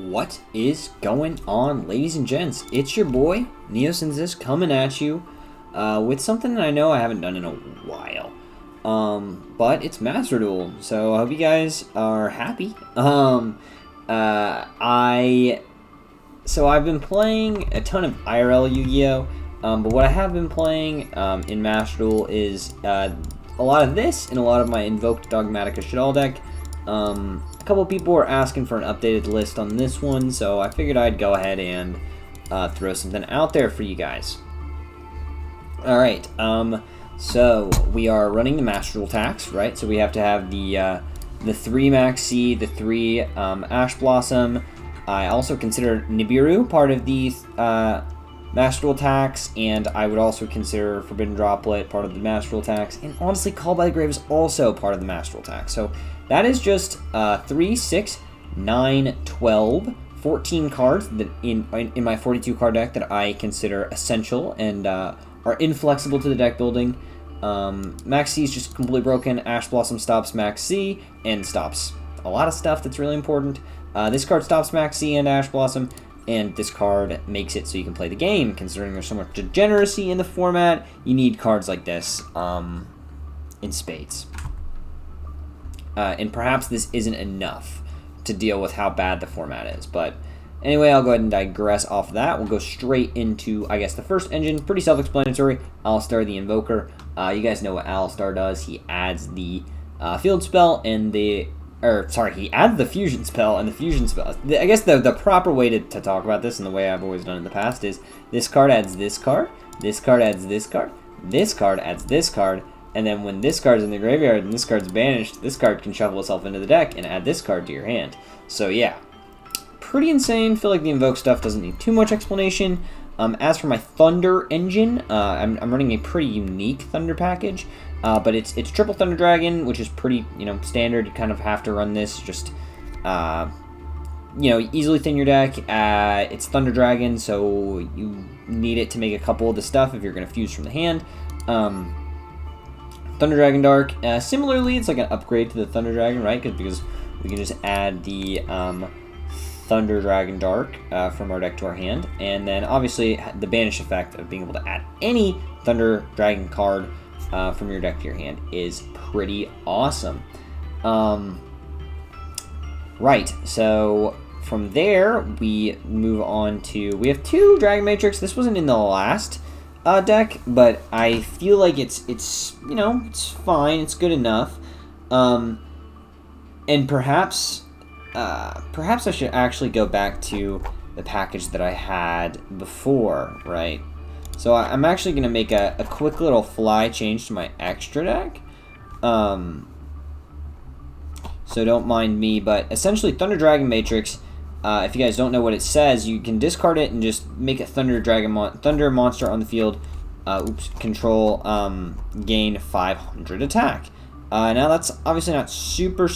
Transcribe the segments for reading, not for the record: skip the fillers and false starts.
What is going on, ladies and gents? It's your boy, Neosynthesis, coming at you with something that I know I haven't done in a while. But it's Master Duel, so I hope you guys are happy. I've been playing a ton of IRL Yu-Gi-Oh! But what I have been playing in Master Duel is a lot of this and a lot of my Invoked Dogmatica Shadal deck. A couple people were asking for an updated list on this one, so I figured I'd go ahead and throw something out there for you guys. Alright, so we are running the Master Duel tax, right? So we have to have the 3 Maxi, the 3 Ash Blossom. I also consider Nibiru part of the Master Duel tax, and I would also consider Forbidden Droplet part of the Master Duel tax, and honestly, Call by the Grave is also part of the Master Duel tax. So that is just 3, 6, 9, 12, 14 cards that in my 42 card deck that I consider essential and are inflexible to the deck building. Max C is just completely broken. Ash Blossom stops Max C and stops a lot of stuff that's really important. This card stops Max C and Ash Blossom, and this card makes it so you can play the game. Considering there's so much degeneracy in the format, you need cards like this in spades. And perhaps this isn't enough to deal with how bad the format is. But anyway, I'll go ahead and digress off of that. We'll go straight into, I guess, the first engine. Pretty self-explanatory. Alistar the Invoker. You guys know what Alistar does. He adds the field spell and he adds the fusion spell and the fusion spell. I guess the proper way to talk about this, and the way I've always done it in the past, is this card adds this card adds this card adds this card, and then when this card's in the graveyard and this card's banished, this card can shuffle itself into the deck and add this card to your hand. So yeah, pretty insane. Feel like the Invoke stuff doesn't need too much explanation. As for my Thunder engine, I'm running a pretty unique Thunder package. But it's triple Thunder Dragon, which is pretty, standard. You kind of have to run this, just, easily thin your deck. It's Thunder Dragon, so you need it to make a couple of the stuff if you're going to fuse from the hand. Thunder Dragon Dark, similarly, it's like an upgrade to the Thunder Dragon, right? Because we can just add the Thunder Dragon Dark from our deck to our hand. And then, obviously, the banish effect of being able to add any Thunder Dragon card from your deck to your hand is pretty awesome. Right, so from there we move on to, we have 2 Dragon Matrix. This wasn't in the last deck, but I feel like it's fine, it's good enough. And perhaps I should actually go back to the package that I had before, right? So I'm actually going to make a quick little fly change to my extra deck. So don't mind me, but essentially Thunder Dragon Matrix, if you guys don't know what it says, you can discard it and just make a Thunder monster on the field. Control, gain 500 attack. Now that's obviously not super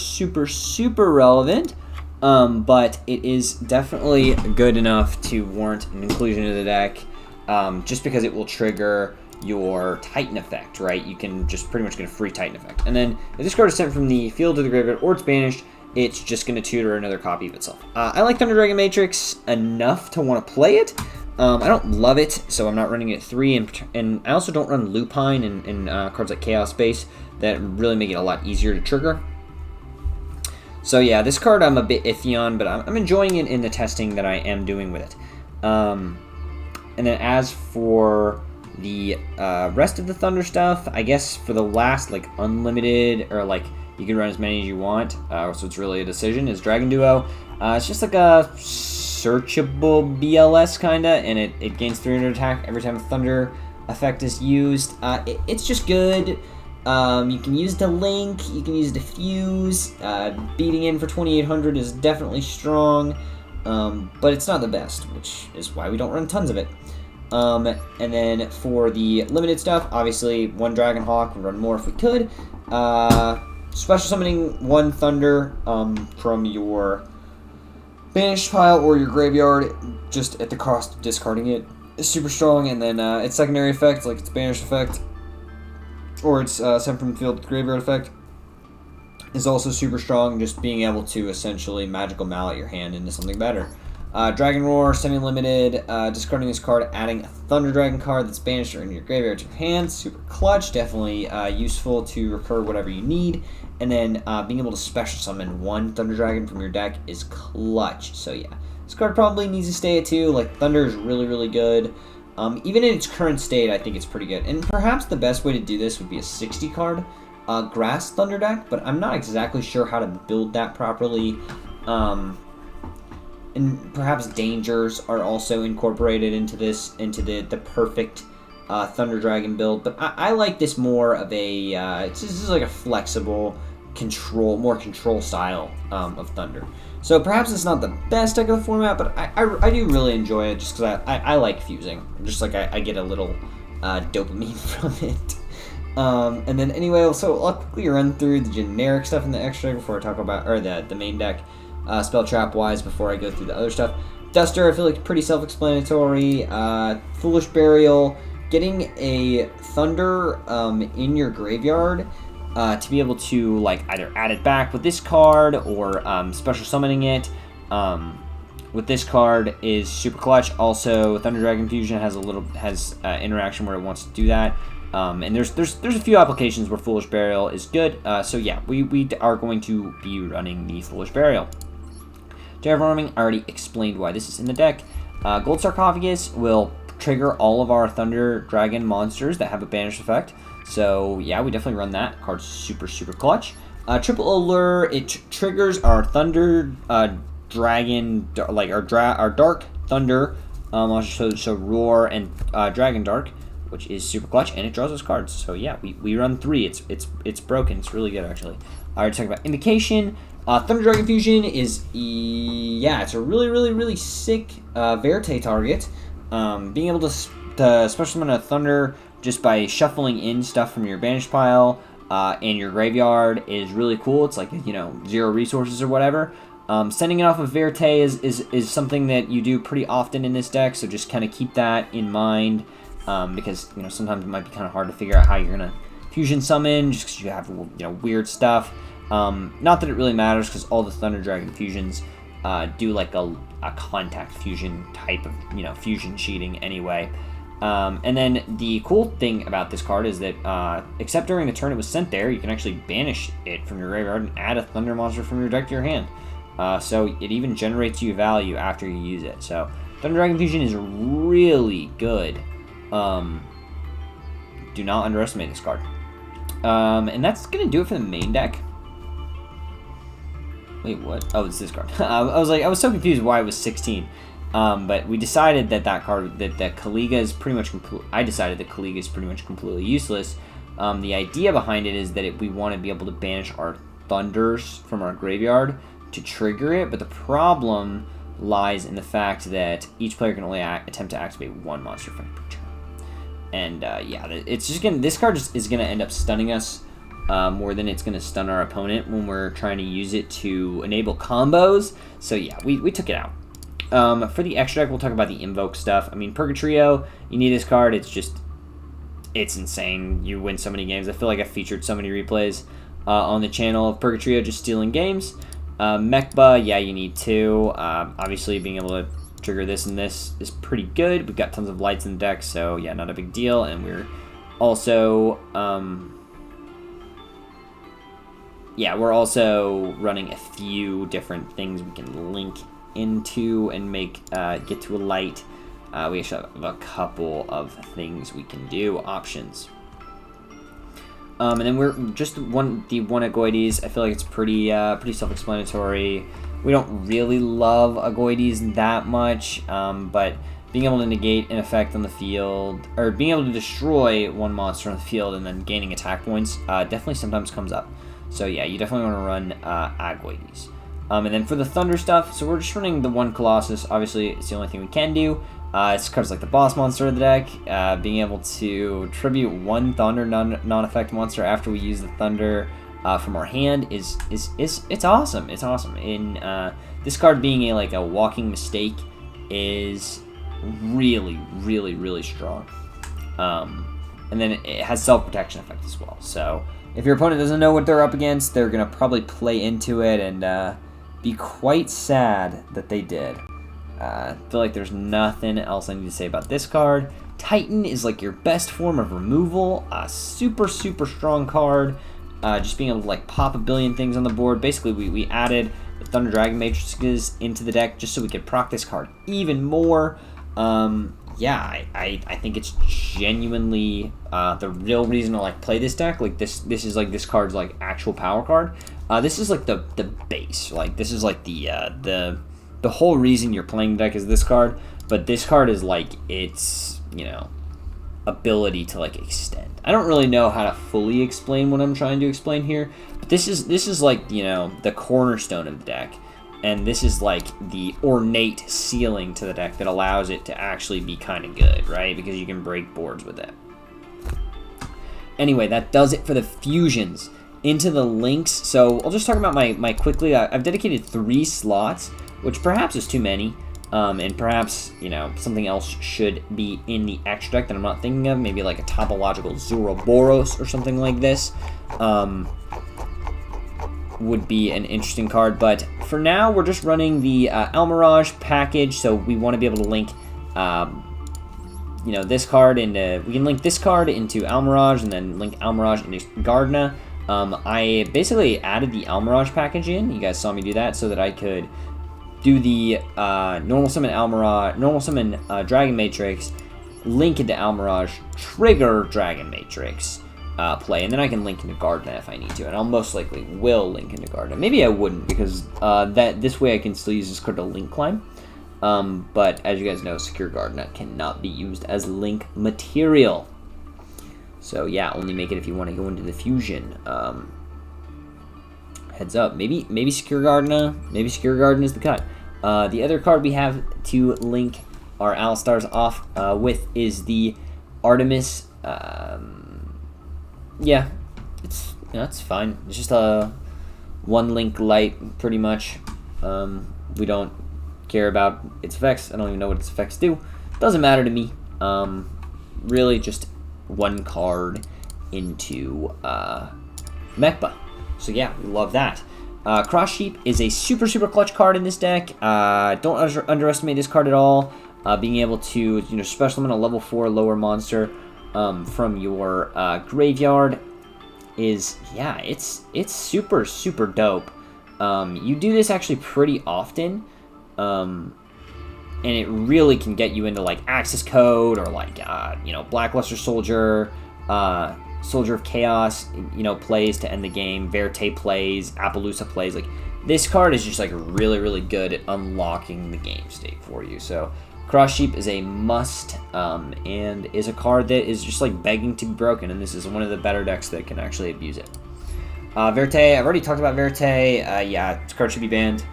relevant, but it is definitely good enough to warrant an inclusion in the deck. Just because it will trigger your Titan effect, right? You can just pretty much get a free Titan effect. And then if this card is sent from the field to the graveyard or it's banished, it's just going to tutor another copy of itself. I like Thunder Dragon Matrix enough to want to play it. I don't love it, so I'm not running it at 3. And I also don't run Lupine and cards like Chaos Space that really make it a lot easier to trigger. So yeah, this card I'm a bit iffy on, but I'm enjoying it in the testing that I am doing with it. And then as for the rest of the Thunder stuff, I guess for the last, unlimited, or, you can run as many as you want, so it's really a decision, is Dragon Duo. It's just like a searchable BLS, kinda, and it gains 300 attack every time a Thunder effect is used. It's just good. You can use it to link, you can use it to fuse. Beating in for 2800 is definitely strong. But it's not the best, which is why we don't run tons of it. And then for the limited stuff, obviously 1 Dragon Hawk, we'd run more if we could. Special summoning 1 Thunder from your banished pile or your graveyard, just at the cost of discarding it, is super strong. And then its secondary effect, like its banished effect, or its sent from the field to graveyard effect, is also super strong, just being able to essentially magical mallet your hand into something better. Dragon Roar, semi-limited, discarding this card, adding a Thunder Dragon card that's banished or in your graveyard to your hand, super clutch, definitely useful to recur whatever you need, and then being able to special summon one Thunder Dragon from your deck is clutch, so yeah. This card probably needs to stay at 2, like Thunder is really, really good. Even in its current state, I think it's pretty good, and perhaps the best way to do this would be a 60 card Grass Thunder deck, but I'm not exactly sure how to build that properly. And perhaps dangers are also incorporated into this, into the perfect Thunder Dragon build. But I like this more of a, this is like a flexible, more control style of Thunder. So perhaps it's not the best deck of the format, but I do really enjoy it just because I like fusing. Just like I get a little dopamine from it. And then anyway, so I'll quickly run through the generic stuff in the extra before I talk about, or the main deck. Spell trap wise before I go through the other stuff. Duster, I feel like pretty self-explanatory. Foolish Burial, getting a Thunder in your graveyard to be able to like either add it back with this card or special summoning it with this card is super clutch. Also, Thunder Dragon Fusion has interaction where it wants to do that. And there's a few applications where Foolish Burial is good. So yeah, we are going to be running the Foolish Burial. Terraforming, I already explained why this is in the deck. Gold Sarcophagus will trigger all of our Thunder Dragon monsters that have a banished effect. So yeah, we definitely run that. Card's super, super clutch. Triple Allure, it triggers our Thunder Dragon, like our Dark Thunder, so Roar and Dragon Dark, which is super clutch, and it draws us cards. So yeah, we run 3. It's broken. It's really good actually. I already talked about Invocation. Thunder Dragon Fusion is, it's a really, really, really sick Verte target. Being able to special summon a Thunder just by shuffling in stuff from your banished pile and your graveyard is really cool. It's like, 0 resources or whatever. Sending it off of Verte is something that you do pretty often in this deck, so just kind of keep that in mind because, sometimes it might be kind of hard to figure out how you're going to fusion summon just because you have, weird stuff. Not that it really matters because all the Thunder Dragon fusions do like a contact fusion type of, fusion cheating anyway. And then the cool thing about this card is that except during the turn it was sent there, you can actually banish it from your graveyard and add a Thunder monster from your deck to your hand. So it even generates you value after you use it. So Thunder Dragon Fusion is really good. Do not underestimate this card. And that's going to do it for the main deck. Wait, what? Oh, it's this card. I was so confused why it was 16. But we decided that card, that Kaliga is pretty much I decided that Kaliga is pretty much completely useless. The idea behind it is that we want to be able to banish our Thunders from our graveyard to trigger it, but the problem lies in the fact that each player can only attempt to activate one monster effect per turn. And it's just this card is gonna end up stunning us more than it's gonna stun our opponent when we're trying to use it to enable combos. So yeah, we took it out. For the extra deck, we'll talk about the Invoke stuff. I mean, Purgatrio, you need this card. It's insane. You win so many games. I feel like I've featured so many replays on the channel of Purgatrio just stealing games. Mechba, yeah, you need 2. Obviously, being able to trigger this and this is pretty good. We've got tons of lights in the deck, so yeah, not a big deal. And we're also, we're also running a few different things we can link into and make get to a light. We actually have a couple of things we can do, options. And then we're just the one Agoides. I feel like it's pretty self-explanatory. We don't really love Agoides that much, but being able to negate an effect on the field, or being able to destroy one monster on the field and then gaining attack points, definitely sometimes comes up. So yeah, you definitely want to run Agoides. And then for the Thunder stuff, so we're just running the one Colossus. Obviously, it's the only thing we can do. This card's like the boss monster of the deck. Being able to tribute one Thunder non-effect monster after we use the Thunder from our hand it's awesome. It's awesome. In this card being a walking mistake is really, really, really strong. And then it has self-protection effect as well. So if your opponent doesn't know what they're up against, they're going to probably play into it and be quite sad that they did. I feel like there's nothing else I need to say about this card. Titan is like your best form of removal. A super, super strong card. Just being able to like pop a billion things on the board. Basically, we added the Thunder Dragon Matrices into the deck just so we could proc this card even more. Yeah, I think it's genuinely the real reason to like play this deck. Like this is like this card's like actual power card. This is like the base. Like this is like the whole reason you're playing the deck is this card. But this card is like its, you know, ability to like extend. I don't really know how to fully explain what I'm trying to explain here, but this is like, you know, the cornerstone of the deck. And this is like the ornate ceiling to the deck that allows it to actually be kind of good, right? Because you can break boards with it. Anyway, that does it for the fusions. Into the links. So I'll just talk about my quickly. I've dedicated 3 slots, which perhaps is too many. And perhaps, you know, something else should be in the extra deck that I'm not thinking of. Maybe like a topological Zoroboros or something like this. Would be an interesting card, but for now we're just running the Almirage package, so we want to be able to link you know, this card into, we can link this card into Almirage and then link Almirage into Gardna. I basically added the Almirage package in, you guys saw me do that, so that I could do the normal summon Almirage, normal summon Dragon Matrix, link into Almirage, trigger Dragon Matrix, play, and then I can link into Gardna if I need to, and I'll most likely will link into Gardna. Maybe I wouldn't, because this way I can still use this card to link climb. But as you guys know, Secure Gardna cannot be used as link material. So yeah, only make it if you want to go into the fusion. Heads up, maybe Secure Gardna, maybe Secure Gardna is the cut. The other card we have to link our Alstars off with is the Artemis. Yeah, it's fine. It's just a 1 link light, pretty much. We don't care about its effects. I don't even know what its effects do. Doesn't matter to me. Really, just 1 card into Mechba. So yeah, we love that. Cross Sheep is a super, super clutch card in this deck. Don't underestimate this card at all. Being able to, you know, special summon a level 4 lower monster from your graveyard is, yeah, it's super, super dope. You do this actually pretty often, and it really can get you into like Access Code or like you know, Blackluster Soldier, Soldier of Chaos, you know, plays to end the game. Verte plays, Appaloosa plays. Like this card is just like really, really good at unlocking the game state for you. So Cross Sheep is a must, and is a card that is just like begging to be broken, and this is one of the better decks that can actually abuse it. Verte, I've already talked about Verte. Yeah, this card should be banned.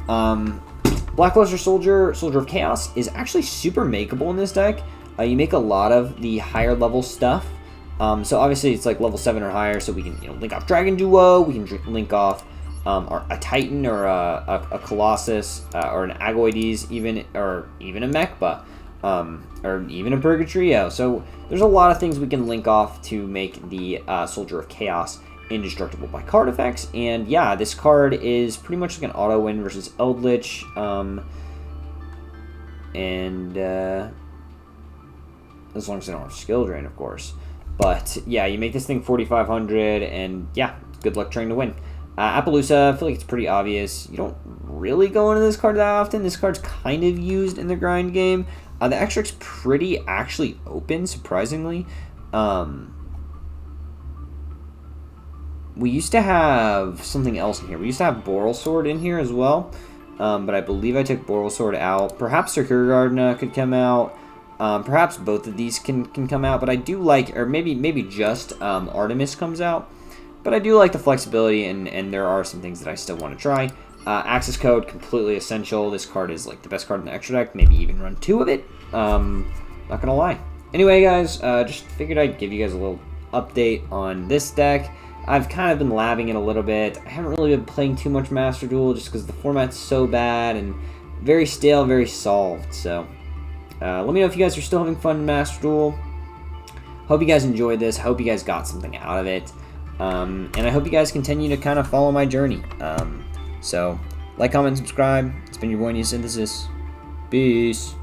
Blackluster Soldier, Soldier of Chaos is actually super makeable in this deck. You make a lot of the higher level stuff. So obviously it's like level 7 or higher, so we can, you know, link off Dragon Duo, we can link off a Titan or a Colossus or an Agoides, even a Mechba, or even a Purgatrio. So there's a lot of things we can link off to make the Soldier of Chaos indestructible by card effects. And yeah, this card is pretty much like an auto win versus Eldritch, and as long as they don't have skill drain, of course. But yeah, you make this thing 4,500, and yeah, good luck trying to win. Appaloosa, I feel like it's pretty obvious. You don't really go into this card that often. This card's kind of used in the grind game. The extract's pretty actually open, surprisingly. We used to have something else in here. We used to have Boral Sword in here as well, but I believe I took Boral Sword out. Perhaps Secure Gardna could come out. Perhaps both of these can come out, but I do like, or maybe just Artemis comes out. But I do like the flexibility, and there are some things that I still want to try. Access Code, completely essential. This card is like the best card in the extra deck. Maybe even run 2 of it. Not gonna lie. Anyway, guys, just figured I'd give you guys a little update on this deck. I've kind of been labbing it a little bit. I haven't really been playing too much Master Duel just because the format's so bad and very stale, very solved. So let me know if you guys are still having fun in Master Duel. Hope you guys enjoyed this. Hope you guys got something out of it. And I hope you guys continue to kind of follow my journey. So, like, comment, subscribe. It's been your boy Synthesis. Peace.